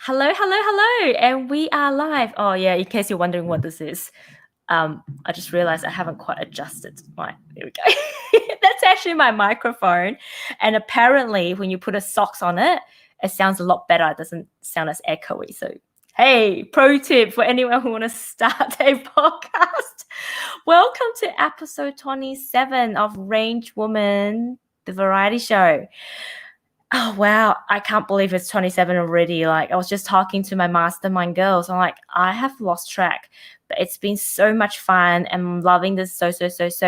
Hello, hello, hello, and we are live. Oh yeah, in case you're wondering what this is, I just realized I haven't quite adjusted there we go. That's actually my microphone, and apparently when you put a socks on it, it sounds a lot better. It doesn't sound as echoey. So hey, pro tip for anyone who want to start a podcast. Welcome to episode 27 of Range Woman, the variety show. Oh, wow. I can't believe it's 27 already. Like, I was just talking to my mastermind girls. I'm like, I have lost track, but it's been so much fun and I'm loving this so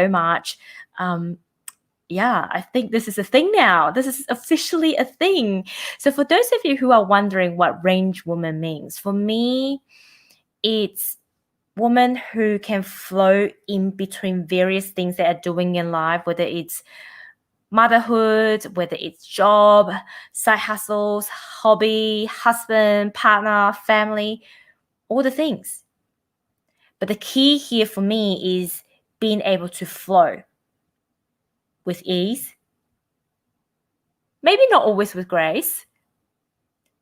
much. Yeah, I think this is a thing now. This is officially a thing. So for those of you who are wondering what range woman means, for me, it's woman who can flow in between various things they are doing in life, whether it's motherhood, whether it's job, side hustles, hobby, husband, partner, family, all the things. But the key here for me is being able to flow with ease. Maybe not always with grace,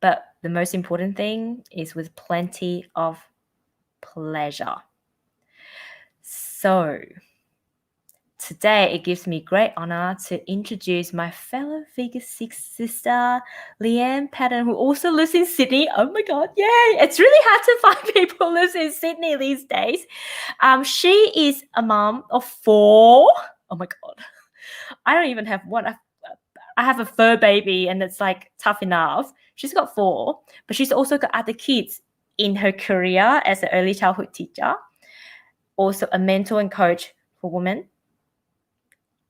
but the most important thing is with plenty of pleasure. So today, it gives me great honor to introduce my fellow Figure 6 sister, Leanne Patten, who also lives in Sydney. Oh my God, yay! It's really hard to find people who live in Sydney these days. She is a mom of 4. Oh my God. I don't even have one. I have a fur baby and it's like tough enough. She's got 4, but she's also got other kids in her career as an early childhood teacher, also a mentor and coach for women,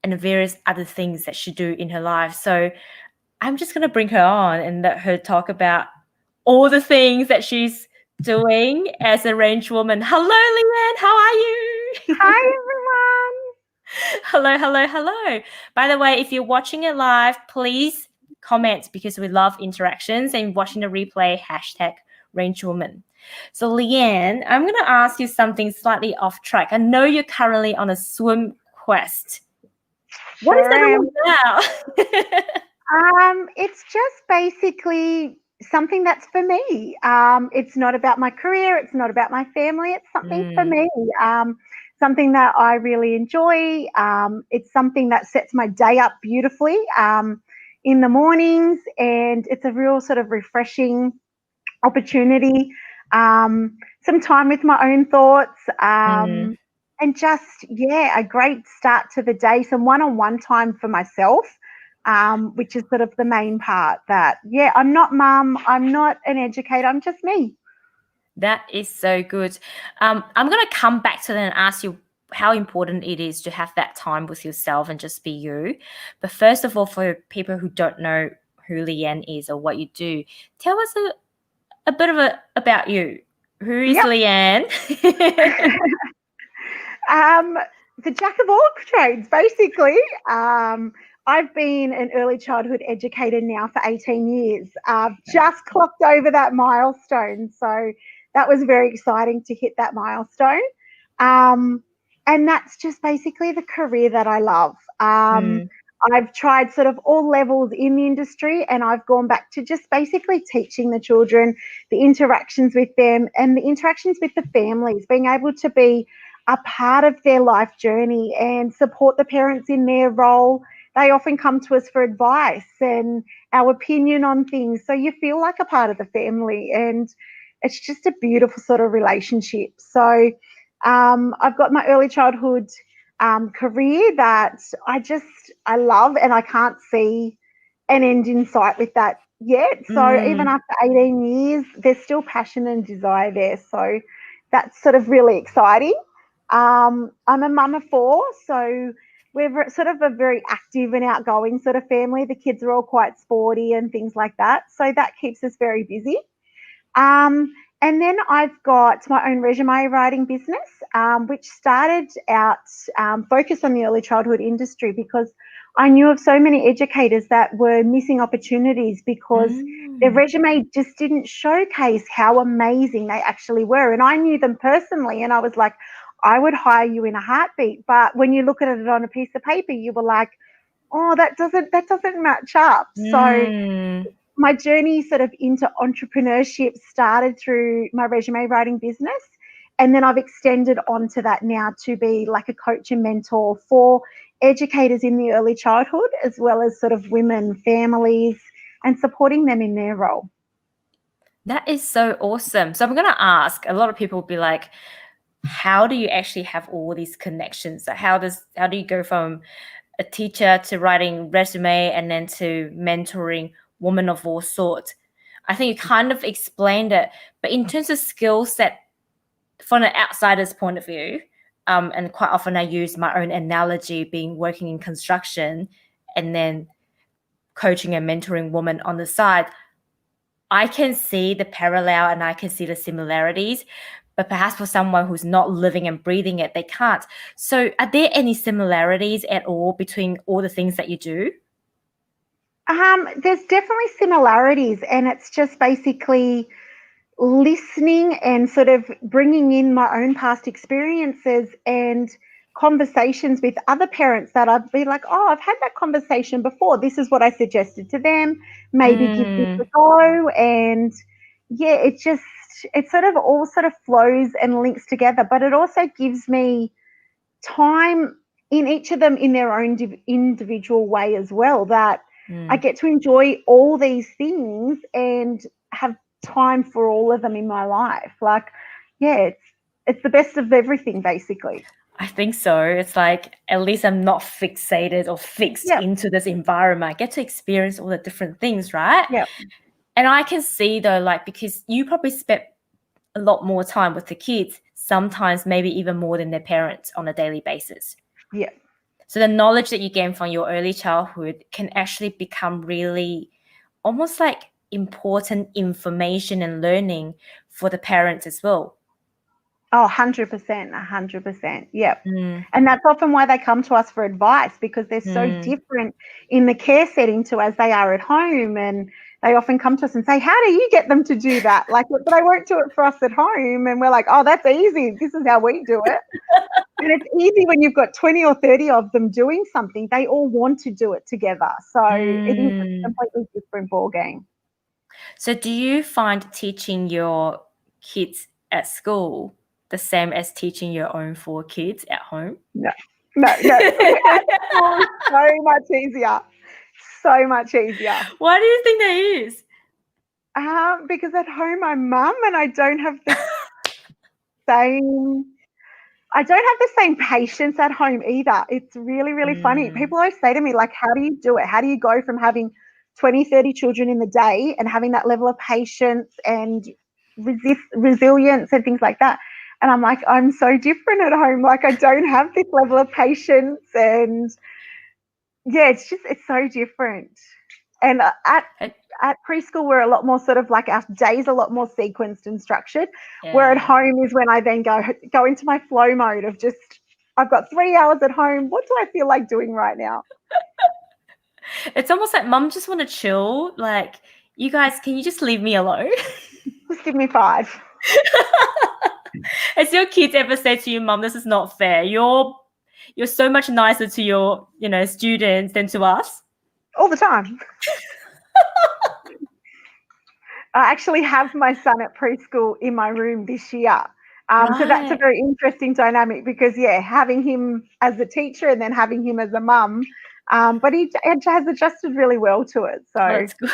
and various other things that she do in her life. So I'm just going to bring her on and let her talk about all the things that she's doing as a range woman. Hello, Leanne. How are you? Hi, everyone. Hello. By the way, if you're watching it live, please comment because we love interactions, and watching the replay, #rangewoman. So Leanne, I'm going to ask you something slightly off track. I know you're currently on a swim quest. What is that all about? It's just basically something that's for me. It's not about my career. It's not about my family. It's something for me. Something that I really enjoy. It's something that sets my day up beautifully in the mornings, and it's a real sort of refreshing opportunity. Some time with my own thoughts. And just, a great start to the day, some one-on-one time for myself, which is sort of the main part that, I'm not mum, I'm not an educator, I'm just me. That is so good. I'm going to come back to that and ask you how important it is to have that time with yourself and just be you. But first of all, for people who don't know who Leanne is or what you do, tell us a bit about you. Who is Leanne? The jack of all trades, basically. I've been an early childhood educator now for 18 years. I've just clocked over that milestone. So that was very exciting to hit that milestone. And that's just basically the career that I love. I've tried sort of all levels in the industry, and I've gone back to just basically teaching the children, the interactions with them and the interactions with the families, being able to be a part of their life journey and support the parents in their role. They often come to us for advice and our opinion on things. So you feel like a part of the family, and it's just a beautiful sort of relationship. So I've got my early childhood career that I love, and I can't see an end in sight with that yet. So even after 18 years, there's still passion and desire there. So that's sort of really exciting. I'm a mum of 4, so we're sort of a very active and outgoing sort of family. The kids are all quite sporty and things like that. So that keeps us very busy. And then I've got my own resume writing business, which started out focused on the early childhood industry, because I knew of so many educators that were missing opportunities because their resume just didn't showcase how amazing they actually were. And I knew them personally, and I was like, I would hire you in a heartbeat. But when you look at it on a piece of paper, you were like, oh, that doesn't match up. So my journey sort of into entrepreneurship started through my resume writing business. And then I've extended onto that now to be like a coach and mentor for educators in the early childhood, as well as sort of women, families, and supporting them in their role. That is so awesome. So I'm going to ask, a lot of people will be like, how do you actually have all these connections? Like how do you go from a teacher to writing resume and then to mentoring women of all sorts? I think you kind of explained it, but in terms of skill set from an outsider's point of view, and quite often I use my own analogy being working in construction and then coaching and mentoring women on the side. I can see the parallel and I can see the similarities, but perhaps for someone who's not living and breathing it, they can't. So are there any similarities at all between all the things that you do? There's definitely similarities, and it's just basically listening and sort of bringing in my own past experiences and conversations with other parents that I'd be like, oh, I've had that conversation before. This is what I suggested to them. Maybe give this a go. And yeah, it sort of all sort of flows and links together, but it also gives me time in each of them in their own individual way as well, that I get to enjoy all these things and have time for all of them in my life. Like, yeah, it's the best of everything, basically. I think so. It's like, at least I'm not fixated or fixed into this environment. I get to experience all the different things, right? Yeah. And I can see though, like, because you probably spent a lot more time with the kids, sometimes maybe even more than their parents on a daily basis. Yeah. So the knowledge that you gain from your early childhood can actually become really almost like important information and learning for the parents as well. Oh, 100%, 100%. Yep. And that's often why they come to us for advice, because they're so different in the care setting to as they are at home. And they often come to us and say, how do you get them to do that? Like, but they won't do it for us at home. And we're like, oh, that's easy. This is how we do it. And it's easy when you've got 20 or 30 of them doing something. They all want to do it together. So it is a completely different ballgame. So do you find teaching your kids at school the same as teaching your own 4 kids at home? No. So much easier. So much easier. Why do you think that is? Because at home I'm mum and I don't have the same patience at home either. It's really, really funny. People always say to me, like, how do you do it? How do you go from having 20, 30 children in the day and having that level of patience and resilience and things like that? And I'm like, I'm so different at home. Like, I don't have this level of patience. And yeah, it's so different. And at preschool, we're a lot more sort of like, our days a lot more sequenced and structured. Yeah. Where at home is when I then go into my flow mode of just, I've got 3 hours at home. What do I feel like doing right now? It's almost like mum just want to chill. Like, you guys, can you just leave me alone? Just give me 5. Has your kids ever said to you, Mum, this is not fair? You're so much nicer to your, students than to us? All the time. I actually have my son at preschool in my room this year. So that's a very interesting dynamic because, yeah, having him as a teacher and then having him as a mum, but he has adjusted really well to it. So that's good.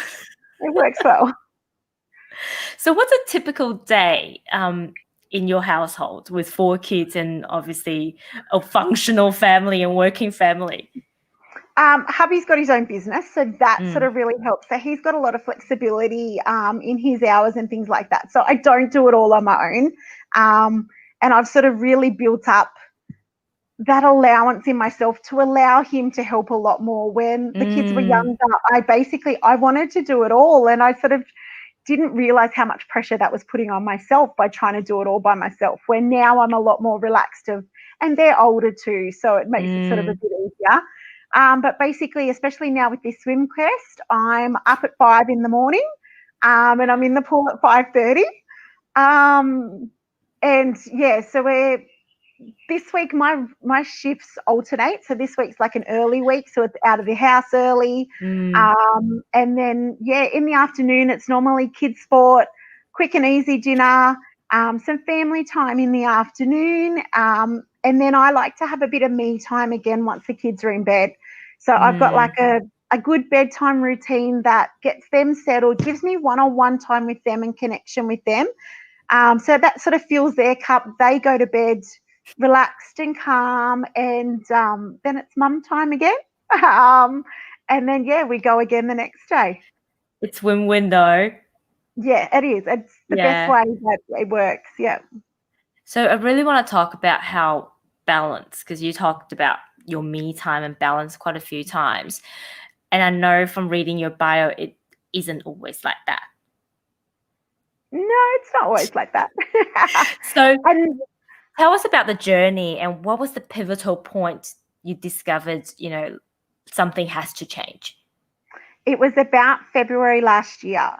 It works well. So what's a typical day in your household with 4 kids and obviously a functional family and working family? Hubby's got his own business, so that sort of really helps. So he's got a lot of flexibility in his hours and things like that. So I don't do it all on my own. And I've sort of really built up that allowance in myself to allow him to help a lot more. When the kids were younger, I wanted to do it all, and I sort of didn't realize how much pressure that was putting on myself by trying to do it all by myself, where now I'm a lot more relaxed and they're older too, so it makes it sort of a bit easier. But basically, especially now with this swim quest, I'm up at 5 in the morning and I'm in the pool at 5:30. And yeah, so this week my shifts alternate. So this week's like an early week, so it's out of the house early. And then in the afternoon it's normally kids sport, quick and easy dinner, some family time in the afternoon, and then I like to have a bit of me time again once the kids are in bed. So I've got like a good bedtime routine that gets them settled, gives me one-on-one time with them and connection with them. So that sort of fills their cup. They go to bed relaxed and calm, and then it's mum time again. And then, we go again the next day. It's win-win though. Yeah, it is. It's the best way that it works. Yeah. So I really want to talk about how balance, because you talked about your me time and balance quite a few times. And I know from reading your bio, it isn't always like that. No, it's not always like that. So tell us about the journey, and what was the pivotal point you discovered, something has to change? It was about February last year.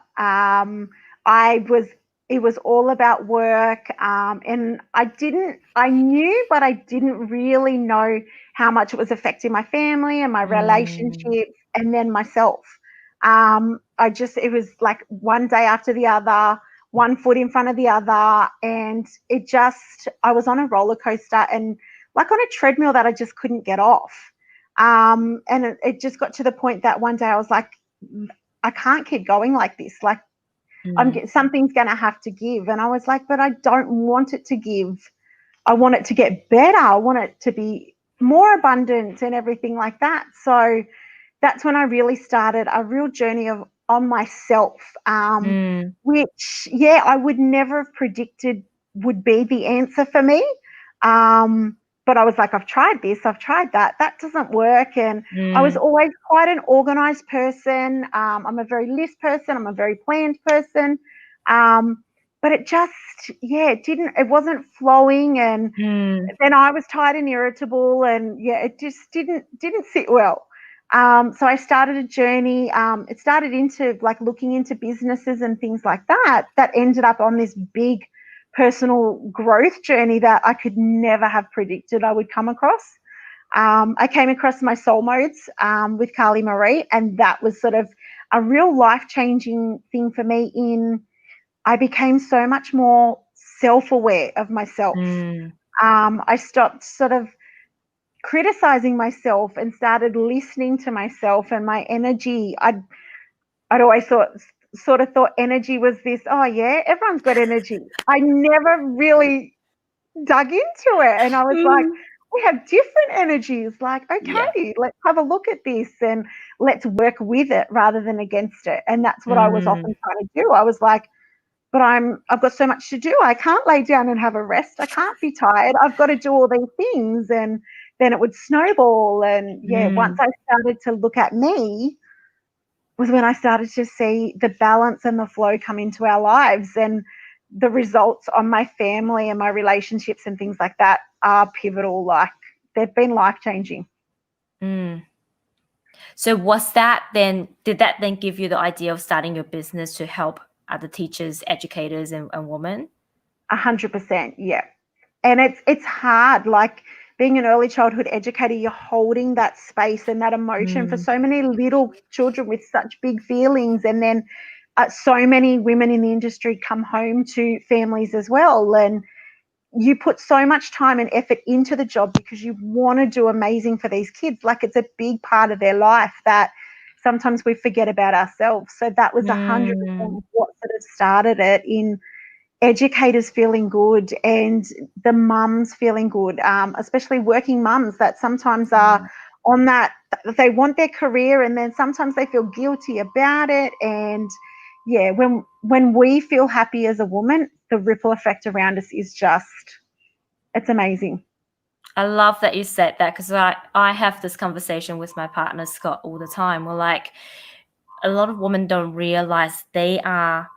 It was all about work, and I knew, but I didn't really know how much it was affecting my family and my relationships, and then myself. It was like one day after the other, one foot in front of the other, and I was on a roller coaster and like on a treadmill that I just couldn't get off. And it just got to the point that one day I was like, I can't keep going like this. Like, something's going to have to give. And I was like, but I don't want it to give. I want it to get better. I want it to be more abundant and everything like that. So that's when I really started a real journey on myself, which, I would never have predicted would be the answer for me. But I was like, I've tried this, I've tried that. That doesn't work. And I was always quite an organized person. I'm a very list person. I'm a very planned person. But it just, it wasn't flowing. And then I was tired and irritable, and it just didn't sit well. So I started a journey. It started into like looking into businesses and things like that ended up on this big personal growth journey that I could never have predicted I would come across. I came across my soul modes with Carly Marie, and that was sort of a real life-changing thing for me. I became so much more self-aware of myself. I stopped sort of criticizing myself and started listening to myself and my energy. I'd always thought energy was this, everyone's got energy. I never really dug into it, and I was like, we have different energies. Like, okay, let's have a look at this and let's work with it rather than against it. And that's what I was often trying to do. I was like, but I've got so much to do. I can't lay down and have a rest. I can't be tired. I've got to do all these things, and then it would snowball. And once I started to look at me, was when I started to see the balance and the flow come into our lives, and the results on my family and my relationships and things like that are pivotal. Like, they've been life-changing. So did that then give you the idea of starting your business to help other teachers, educators and women? 100%. Yeah. And it's hard. Like, being an early childhood educator, you're holding that space and that emotion for so many little children with such big feelings. And then so many women in the industry come home to families as well. And you put so much time and effort into the job because you want to do amazing for these kids. Like, it's a big part of their life that sometimes we forget about ourselves. So that was 100% what sort of started it, in educators feeling good and the mums feeling good, especially working mums that sometimes are on that, they want their career and then sometimes they feel guilty about it. And when we feel happy as a woman, the ripple effect around us is it's amazing. I love that you said that, because I have this conversation with my partner Scott all the time. We're like, a lot of women don't realize they are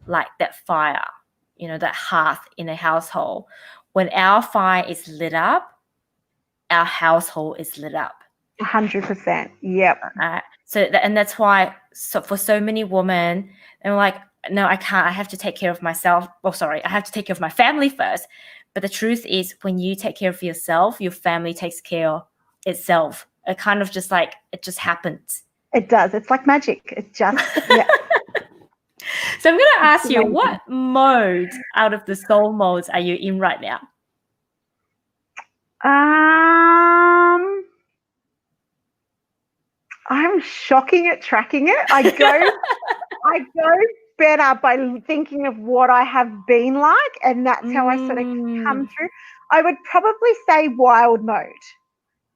like that fire, that hearth in a household. When our fire is lit up, our household is lit up. 100%. Yep. And that's why, for so many women, they're like, no, I can't. I have to take care of myself. I have to take care of my family first. But the truth is, when you take care of yourself, your family takes care of itself. It kind of just like, it just happens. It does. It's like magic. It just, yeah. So I'm going to ask you, amazing. what mode out of the soul modes are you in right now? I'm shocking at tracking it. I go better by thinking of what I have been like, and that's how I sort of come through. I would probably say wild mode.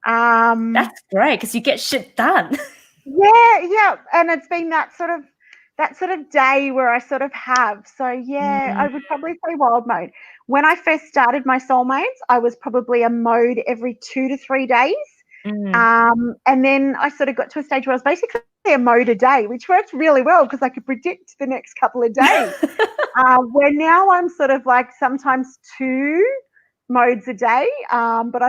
That's great because you get shit done. Yeah, and it's been that sort of day where I sort of have. So yeah, I would probably say wild mode. When I first started my soulmates, I was probably a mode every 2 to 3 days. And then I sort of got to a stage where I was basically a mode a day, which worked really well because I could predict the next couple of days. Where now I'm sort of like sometimes 2 modes a day, but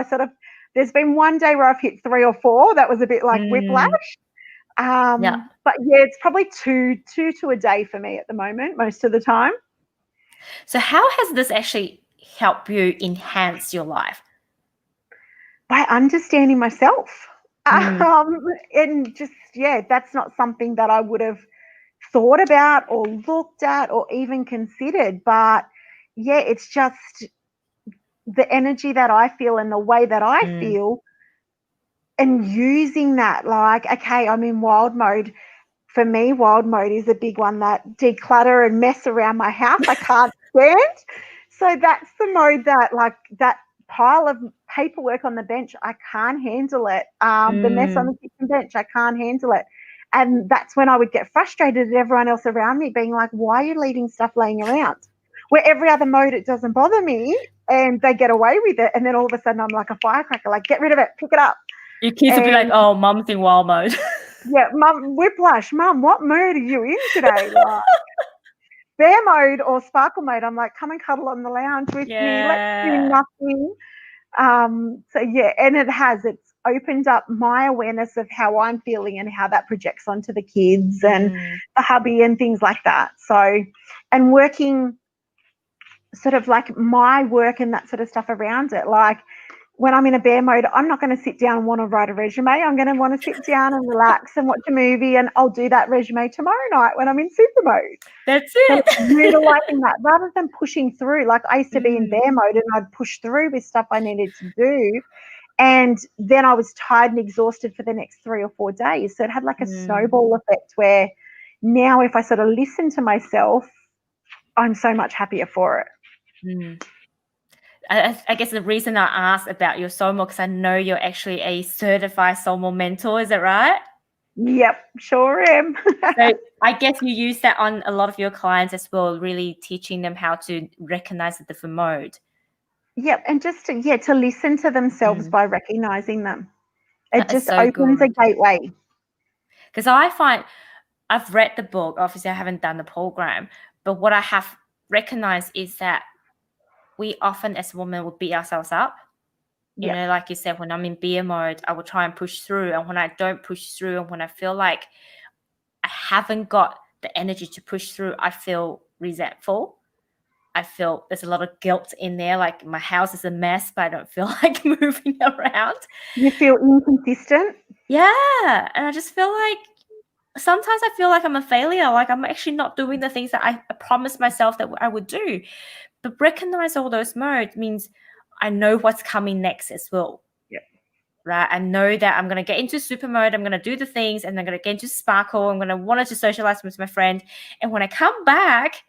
there's been one day where I've hit 3 or 4. That was a bit like whiplash. But yeah, it's probably two to a day for me at the moment, most of the time. So how has this actually helped you enhance your life? By understanding myself. And just, yeah, that's not something that I would have thought about or looked at or even considered. But yeah, it's just the energy that I feel and the way that I feel, and using that, like, okay, I'm in wild mode. For me, wild mode is a big one, that declutter and mess around my house I can't stand. So that's the mode that, like, that pile of paperwork on the bench, I can't handle it. The mess on the kitchen bench, I can't handle it. And that's when I would get frustrated at everyone else around me being like, why are you leaving stuff laying around? Where every other mode, it doesn't bother me and they get away with it. And then all of a sudden I'm like a firecracker, like, get rid of it, pick it up. Your kids will be like, oh, mum's in wild mode. Yeah, mum, whiplash. Mum, what mode are you in today? Like, bear mode or sparkle mode. I'm like, come and cuddle on the lounge with me. Let's do nothing. So yeah, and it's opened up my awareness of how I'm feeling and how that projects onto the kids and the hubby and things like that. So, and working sort of like my work and that sort of stuff around it. Like, when I'm in a bear mode, I'm not going to sit down and want to write a resume. I'm going to want to sit down and relax and watch a movie, and I'll do that resume tomorrow night when I'm in super mode. That's it. So utilizing that rather than pushing through. Like, I used to be in bear mode and I'd push through with stuff I needed to do. And then I was tired and exhausted for the next 3 or 4 days. So it had like a snowball effect where now if I sort of listen to myself, I'm so much happier for it. I guess the reason I asked about your soulmate, because I know you're actually a certified soulmate mentor, is that right? Yep, sure am. So I guess you use that on a lot of your clients as well, really teaching them how to recognize the different mode. Yep, and just to listen to themselves by recognizing them. It just so opens a gateway. Because I find, I've read the book, obviously I haven't done the program, but what I have recognized is that we often as women will beat ourselves up. You know, like you said, when I'm in beer mode, I will try and push through. And when I don't push through, and when I feel like I haven't got the energy to push through, I feel resentful. I feel there's a lot of guilt in there. Like, my house is a mess, but I don't feel like moving around. You feel inconsistent? Yeah. And I just feel like sometimes I feel like I'm a failure. Like, I'm actually not doing the things that I promised myself that I would do. But recognize all those modes means I know what's coming next as well. Right? I know that I'm going to get into super mode. I'm going to do the things, and I'm going to get into sparkle. I'm going to want to socialize with my friend. And when I come back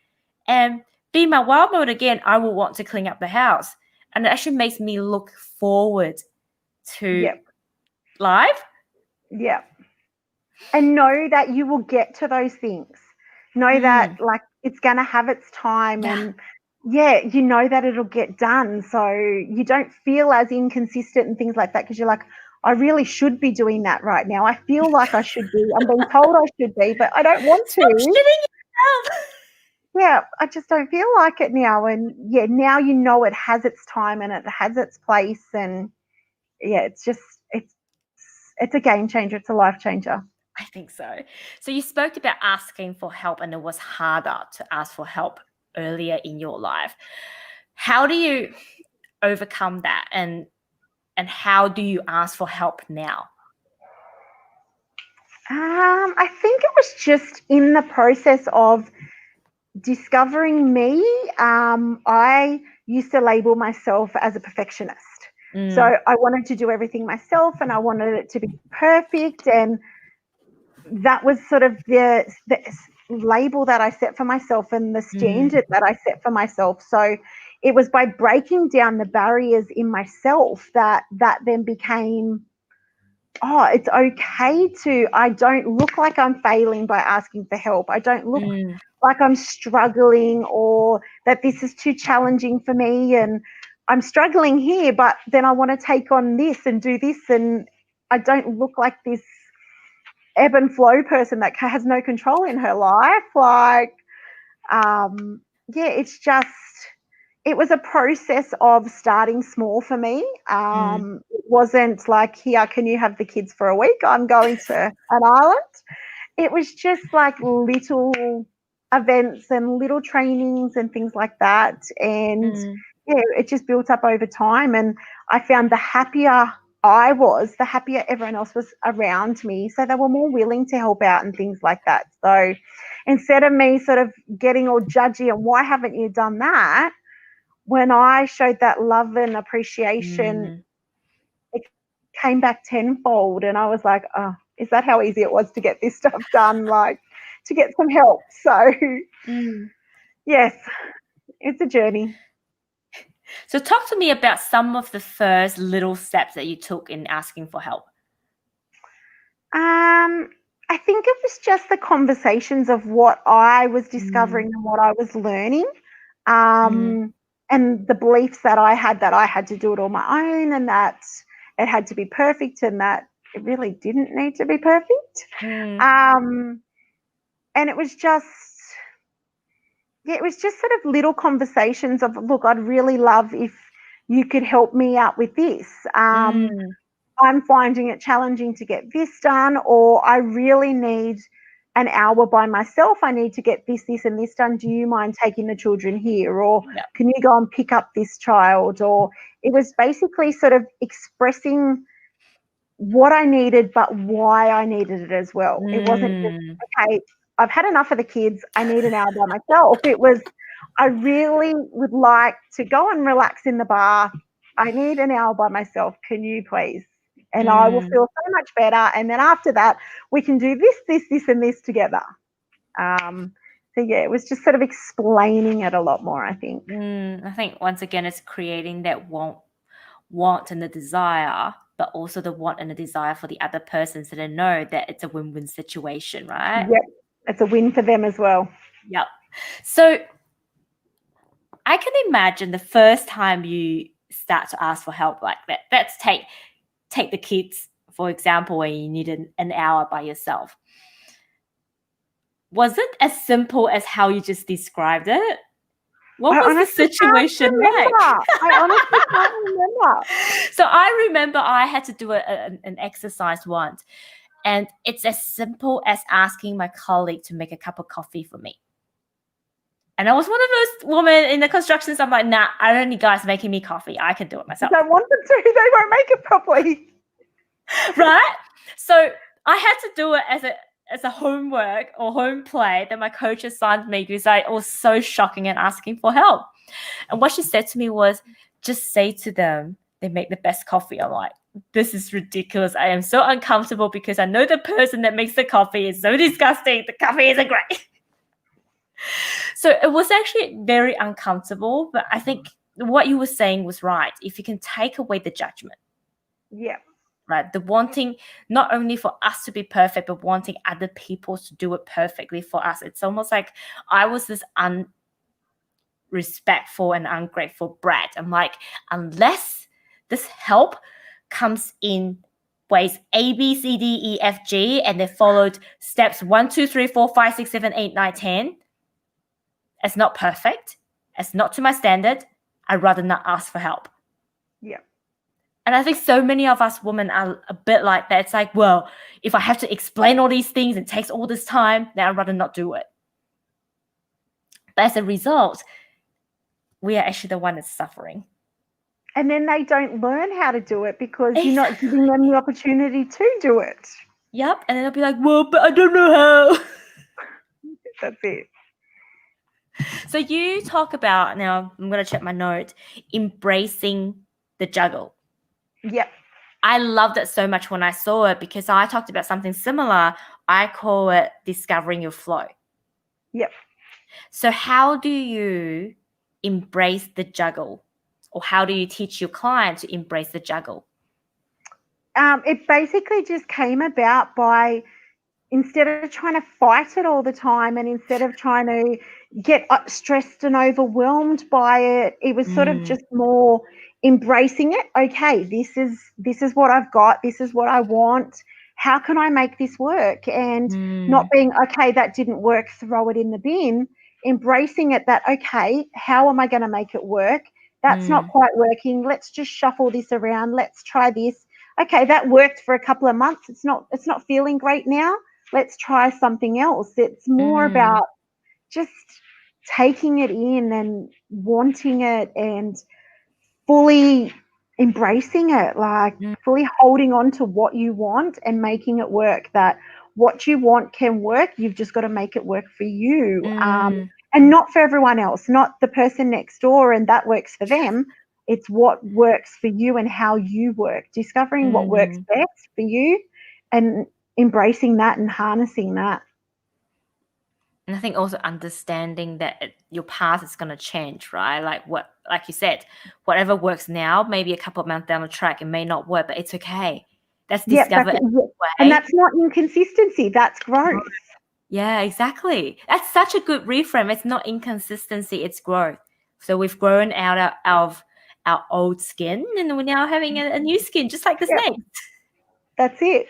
and be in my wild mode again, I will want to clean up the house. And it actually makes me look forward to life. Yeah. And know that you will get to those things. Know that, like, it's going to have its time and you know that it'll get done. So you don't feel as inconsistent and things like that, because you're like, I really should be doing that right now. I feel like I should be. I'm being told I should be, but I don't want to. Stop shitting yourself. Yeah, I just don't feel like it now. And now you know it has its time and it has its place. And it's a game changer. It's a life changer. I think so. So you spoke about asking for help, and it was harder to ask for help earlier in your life. How do you overcome that, and how do you ask for help now? I think it was just in the process of discovering me. I used to label myself as a perfectionist. So I wanted to do everything myself, and I wanted it to be perfect. And that was sort of the label that I set for myself and the standard that I set for myself. So it was by breaking down the barriers in myself that then became, oh, it's okay to, I don't look like I'm failing by asking for help. I don't look like I'm struggling, or that this is too challenging for me and I'm struggling here, but then I want to take on this and do this, and I don't look like this ebb and flow person that has no control in her life. Like, it's just, it was a process of starting small for me. It wasn't like, here, can you have the kids for a week? I'm going to an island. It was just like little events and little trainings and things like that. And it just built up over time. And I found the happier I was, the happier everyone else was around me. So they were more willing to help out and things like that. So instead of me sort of getting all judgy and why haven't you done that, when I showed that love and appreciation, it came back tenfold. And I was like, oh, is that how easy it was to get this stuff done? Like, to get some help. So yes, it's a journey. So talk to me about some of the first little steps that you took in asking for help. I think it was just the conversations of what I was discovering and what I was learning, and the beliefs that I had to do it on my own, and that it had to be perfect, and that it really didn't need to be perfect. And it was just, sort of little conversations of, look, I'd really love if you could help me out with this. I'm finding it challenging to get this done, or I really need an hour by myself. I need to get this, and this done. Do you mind taking the children here? Or can you go and pick up this child? Or it was basically sort of expressing what I needed, but why I needed it as well. It wasn't just, okay, I've had enough of the kids, I need an hour by myself. It was, I really would like to go and relax in the bar. I need an hour by myself. Can you please? And I will feel so much better. And then after that, we can do this, and this together. So it was just sort of explaining it a lot more, I think. I think once again, it's creating that want and the desire, but also the want and the desire for the other person, so they know that it's a win-win situation, right? Yep, it's a win for them as well. Yep. So I can imagine the first time you start to ask for help like that. Let's take the kids, for example, when you need an hour by yourself. Was it as simple as how you just described it? What was the situation like? I honestly can't remember. So I remember I had to do an exercise once, and it's as simple as asking my colleague to make a cup of coffee for me. And I was one of those women in the construction. I'm like, nah, I don't need guys making me coffee. I can do it myself. I want them to. They won't make it properly. Right? So I had to do it as a homework or home play that my coach assigned me, because I was so shocking and asking for help. And what she said to me was, just say to them they make the best coffee. I'm like, this is ridiculous. I am so uncomfortable because I know the person that makes the coffee is so disgusting. The coffee isn't great. So it was actually very uncomfortable, but I think what you were saying was right. If you can take away the judgment. Yeah. Right. The wanting not only for us to be perfect, but wanting other people to do it perfectly for us. It's almost like I was this unrespectful and ungrateful brat. I'm like, unless this help comes in ways A, B, C, D, E, F, G, and they followed steps 1, 2, 3, 4, 5, 6, 7, 8, 9, 10. It's not perfect. It's not to my standard. I'd rather not ask for help. Yeah. And I think so many of us women are a bit like that. It's like, well, if I have to explain all these things and it takes all this time, then I'd rather not do it. But as a result, we are actually the one that's suffering. And then they don't learn how to do it because you're not Exactly. giving them the opportunity to do it. Yep. And then they'll be like, well, but I don't know how. That's it. So you talk about, now I'm going to check my notes, embracing the juggle. Yep. I loved it so much when I saw it because I talked about something similar. I call it discovering your flow. Yep. So how do you embrace the juggle, or how do you teach your client to embrace the juggle? It basically just came about by, instead of trying to fight it all the time and instead of trying to get stressed and overwhelmed by it, it was sort of just more embracing it. Okay, this is what I've got, this is what I want, how can I make this work? And not being, okay, that didn't work, throw it in the bin. Embracing it, that, okay, how am I going to make it work? That's not quite working, let's just shuffle this around, let's try this. Okay, that worked for a couple of months, it's not feeling great now, let's try something else. It's more about just taking it in and wanting it and fully embracing it, like fully holding on to what you want and making it work. That what you want can work, you've just got to make it work for you, and not for everyone else, not the person next door and that works for them. It's what works for you and how you work, discovering what works best for you and embracing that and harnessing that. And I think also understanding that your path is going to change, right? Like you said, whatever works now, maybe a couple of months down the track, it may not work, but it's okay. That's discovered And way. that's not inconsistency, that's growth. Yeah, exactly. That's such a good reframe. It's not inconsistency, it's growth. So we've grown out of our old skin and we're now having a new skin, just like the snake. That's it.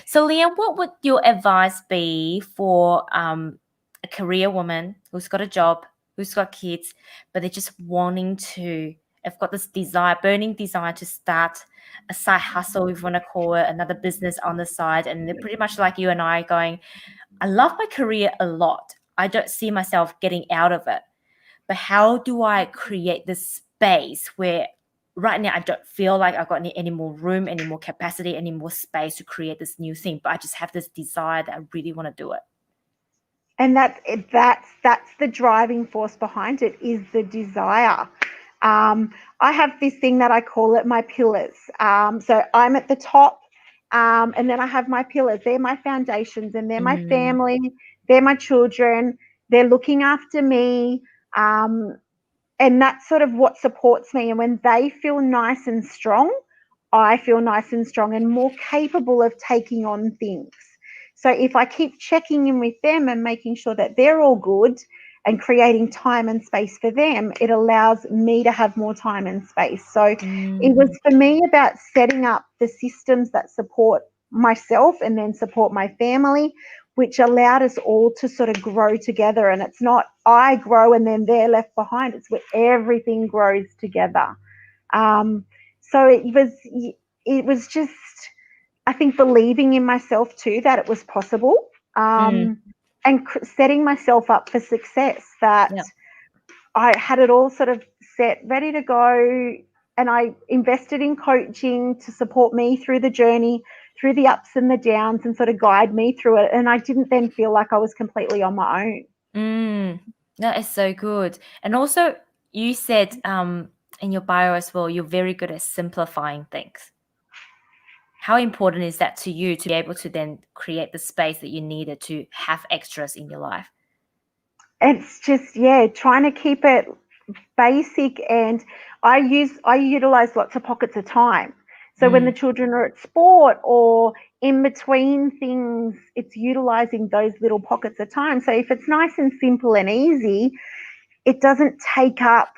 So Leanne, what would your advice be for a career woman who's got a job, who's got kids, but they're just wanting to, have got this desire, burning desire to start a side hustle, if you want to call it, another business on the side, and they're pretty much like you and I going, I love my career a lot. I don't see myself getting out of it. But how do I create this space where right now I don't feel like I've got any more room, any more capacity, any more space to create this new thing, but I just have this desire that I really want to do it. And that's the driving force behind it, is the desire. I have this thing that I call it my pillars. So I'm at the top, and then I have my pillars. They're my foundations, and they're my family, they're my children, they're looking after me, and that's sort of what supports me. And when they feel nice and strong, I feel nice and strong and more capable of taking on things. So if I keep checking in with them and making sure that they're all good and creating time and space for them, it allows me to have more time and space. So it was for me about setting up the systems that support myself and then support my family, which allowed us all to sort of grow together. And it's not I grow and then they're left behind. It's where everything grows together. So it was just, I think, believing in myself too, that it was possible, and setting myself up for success, that I had it all sort of set, ready to go. And I invested in coaching to support me through the journey, through the ups and the downs, and sort of guide me through it. And I didn't then feel like I was completely on my own. That is so good. And also you said in your bio as well, you're very good at simplifying things. How important is that to you to be able to then create the space that you needed to have extras in your life? It's just, trying to keep it basic. And I utilize lots of pockets of time. So when the children are at sport or in between things, it's utilizing those little pockets of time. So if it's nice and simple and easy, it doesn't take up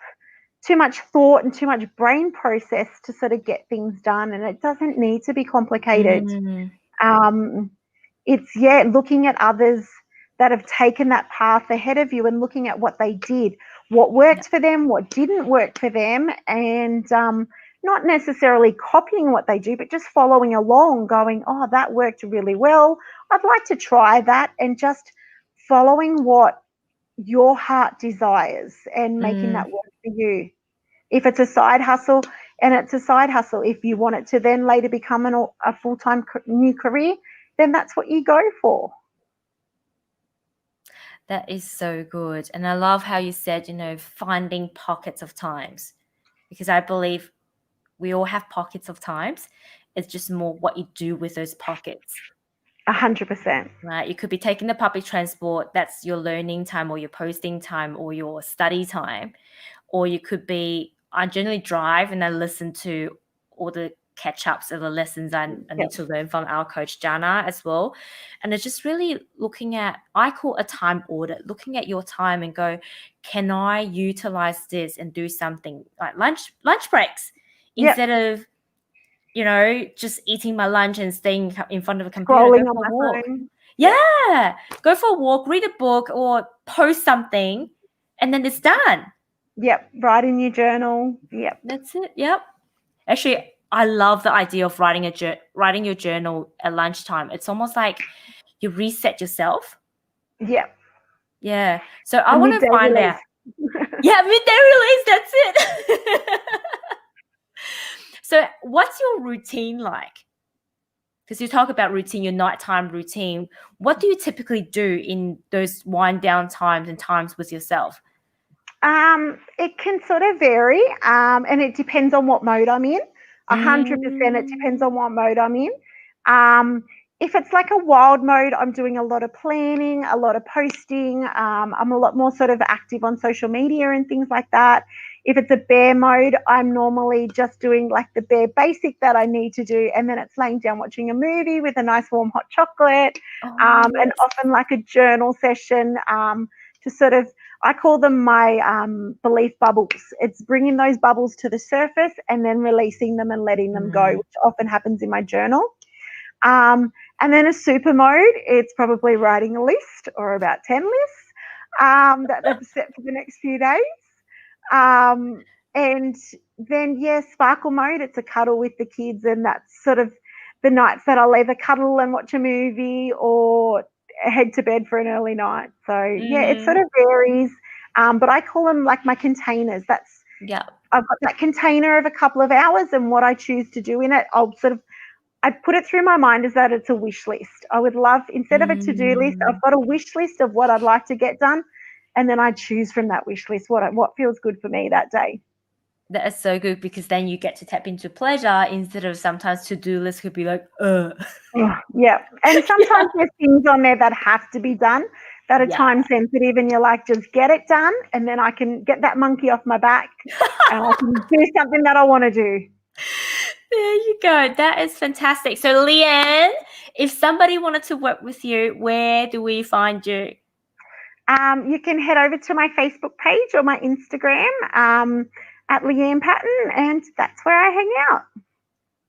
too much thought and too much brain process to sort of get things done, and it doesn't need to be complicated. It's looking at others that have taken that path ahead of you and looking at what they did, what worked for them, what didn't work for them, and not necessarily copying what they do, but just following along, going, oh, that worked really well, I'd like to try that, and just following what your heart desires and making that work for you. If it's a side hustle, and it's a side hustle, if you want it to then later become a full-time new career, then that's what you go for. That is so good. And I love how you said, finding pockets of times, because I believe we all have pockets of times. It's just more what you do with those pockets. 100%. Right? You could be taking the public transport. That's your learning time or your posting time or your study time. Or you could be, I generally drive and I listen to all the catch-ups of the lessons I need to learn from our coach Jana as well. And it's just really looking at, I call a time audit, looking at your time and go, can I utilize this and do something like lunch breaks instead of, just eating my lunch and staying in front of a computer. Scrolling Go on for my a walk. phone. Yeah. Go for a walk, read a book or post something and then it's done. Yep. Write in your journal. Yep. That's it. Yep. Actually, I love the idea of writing your journal at lunchtime. It's almost like you reset yourself. Yep. Yeah. So I want to midday find release. out. Yeah, midday release. That's it. So what's your routine like? Because you talk about routine, your nighttime routine. What do you typically do in those wind down times and times with yourself? It can sort of vary, and it depends on what mode I'm in. 100%, it depends on what mode I'm in. If it's like a wild mode, I'm doing a lot of planning, a lot of posting. I'm a lot more sort of active on social media and things like that. If it's a bear mode, I'm normally just doing like the bare basic that I need to do, and then it's laying down watching a movie with a nice warm hot chocolate, and often like a journal session to sort of, I call them my belief bubbles. It's bringing those bubbles to the surface and then releasing them and letting them go, which often happens in my journal. And then a super mode, it's probably writing a list or about 10 lists that I've set for the next few days. And then, sparkle mode, it's a cuddle with the kids, and that's sort of the nights that I'll either cuddle and watch a movie or head to bed for an early night. So it sort of varies, but I call them like my containers. I've got that container of a couple of hours, and what I choose to do in it, I put it through my mind as that it's a wish list. I would love, instead of a to-do list, I've got a wish list of what I'd like to get done, and then I choose from that wish list what feels good for me that day. That is so good, because then you get to tap into pleasure instead of sometimes to-do lists could be like, Yeah. And sometimes there's things on there that have to be done that are time sensitive, and you're like, just get it done, and then I can get that monkey off my back and I can do something that I want to do. There you go. That is fantastic. So Leanne, if somebody wanted to work with you, where do we find you? You can head over to my Facebook page or my Instagram at Leanne Patten, and that's where I hang out.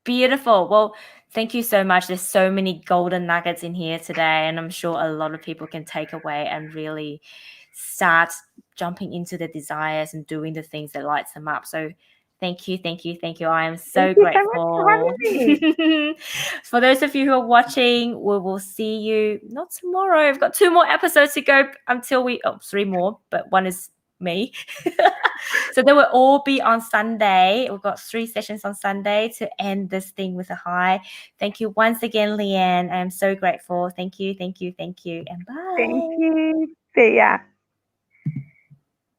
Beautiful. Well, thank you so much. There's so many golden nuggets in here today, and I'm sure a lot of people can take away and really start jumping into their desires and doing the things that lights them up. So thank you. I am so grateful. So much for having me. For those of you who are watching, we will see you not tomorrow. I've got 2 more episodes to go until 3 more, but one is me. So they will all be on Sunday. We've got 3 sessions on Sunday to end this thing with a high. Thank you once again, Leanne. I am so grateful. Thank you. And bye. Thank you. See ya.